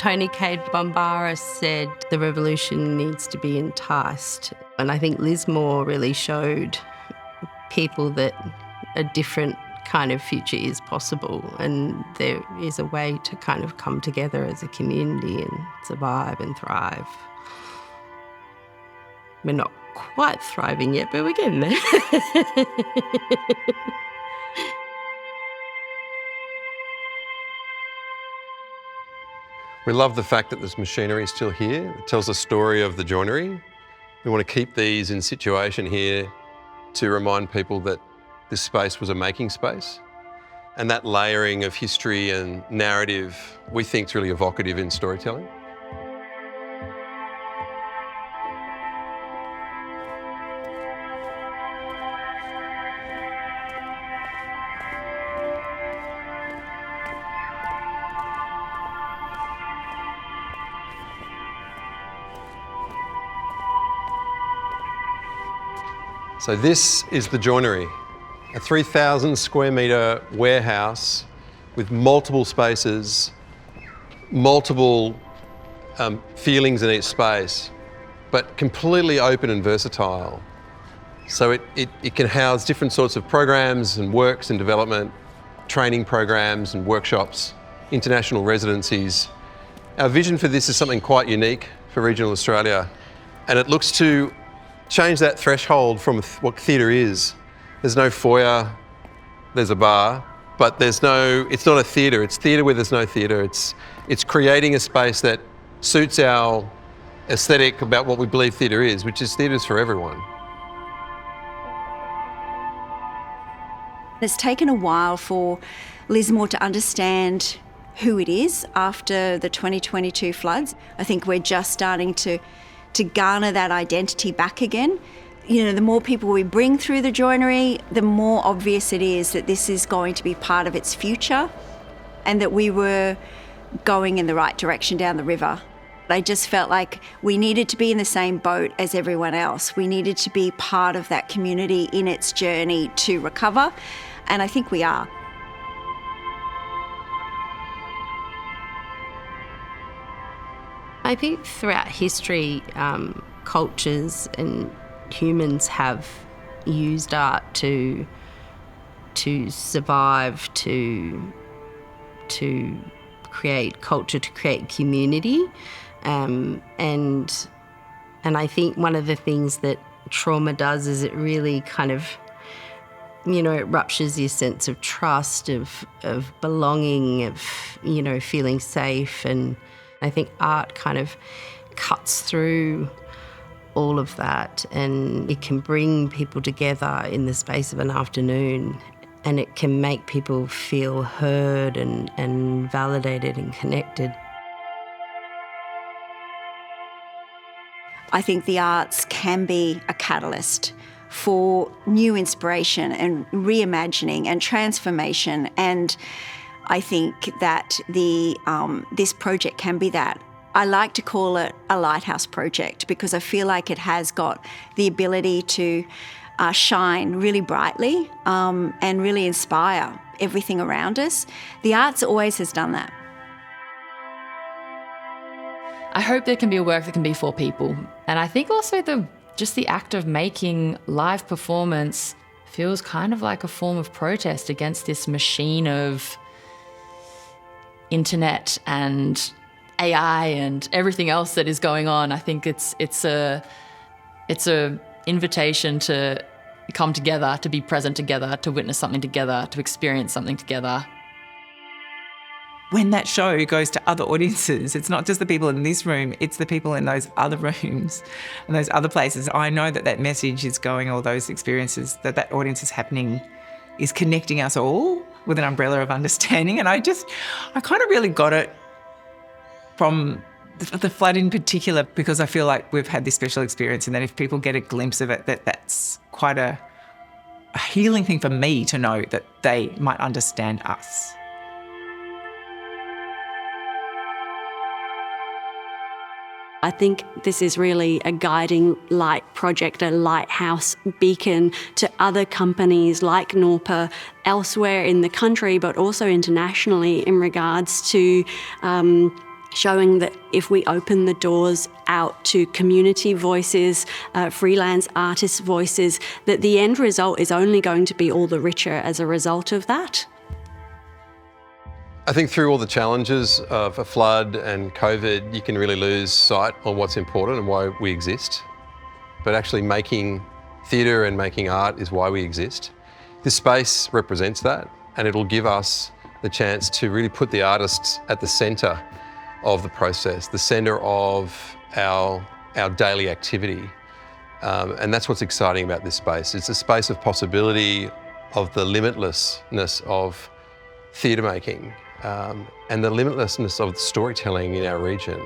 Tony Cade Bombara said the revolution needs to be enticed. And I think Lismore really showed people that a different kind of future is possible, and there is a way to kind of come together as a community and survive and thrive. We're not quite thriving yet, but we're getting there. We love the fact that this machinery is still here. It tells the story of the joinery. We want to keep these in situation here to remind people that this space was a making space. And that layering of history and narrative we think is really evocative in storytelling. So this is the joinery, a 3,000 square metre warehouse with multiple spaces, multiple feelings in each space, but completely open and versatile. So it can house different sorts of programs and works and development, training programs and workshops, international residencies. Our vision for this is something quite unique for regional Australia, and it looks to change that threshold from what theatre is. There's no foyer, there's a bar, but it's not a theatre. It's theatre where there's no theatre. It's creating a space that suits our aesthetic about what we believe theatre is, which is theatre's for everyone. It's taken a while for Lismore to understand who it is after the 2022 floods. I think we're just starting to garner that identity back again. You know, the more people we bring through the joinery, the more obvious it is that this is going to be part of its future and that we were going in the right direction down the river. I just felt like we needed to be in the same boat as everyone else. We needed to be part of that community in its journey to recover, and I think we are. I think throughout history, cultures and humans have used art to survive, to create culture, to create community, and I think one of the things that trauma does is it really kind of, you know, it ruptures your sense of trust, of belonging, of, you know, feeling safe. And I think art kind of cuts through all of that, and it can bring people together in the space of an afternoon, and it can make people feel heard and validated and connected. I think the arts can be a catalyst for new inspiration and reimagining and transformation, and I think that this project can be that. I like to call it a lighthouse project because I feel like it has got the ability to shine really brightly and really inspire everything around us. The arts always has done that. I hope there can be a work that can be for people. And I think also just the act of making live performance feels kind of like a form of protest against this machine of internet and AI and everything else that is going on. I think it's a invitation to come together, to be present together, to witness something together, to experience something together. When that show goes to other audiences, it's not just the people in this room, it's the people in those other rooms and those other places. I know that message is going, all those experiences, that audience is happening, is connecting us all with an umbrella of understanding. And I kind of really got it from the flood in particular, because I feel like we've had this special experience, and that if people get a glimpse of it, that's quite a healing thing for me to know that they might understand us. I think this is really a guiding light project, a lighthouse beacon to other companies like NORPA elsewhere in the country, but also internationally, in regards to showing that if we open the doors out to community voices, freelance artists' voices, that the end result is only going to be all the richer as a result of that. I think through all the challenges of a flood and COVID, you can really lose sight on what's important and why we exist. But actually making theatre and making art is why we exist. This space represents that, and it'll give us the chance to really put the artists at the centre of the process, the centre of our daily activity. And that's what's exciting about this space. It's a space of possibility, of the limitlessness of theatre making, and the limitlessness of storytelling in our region.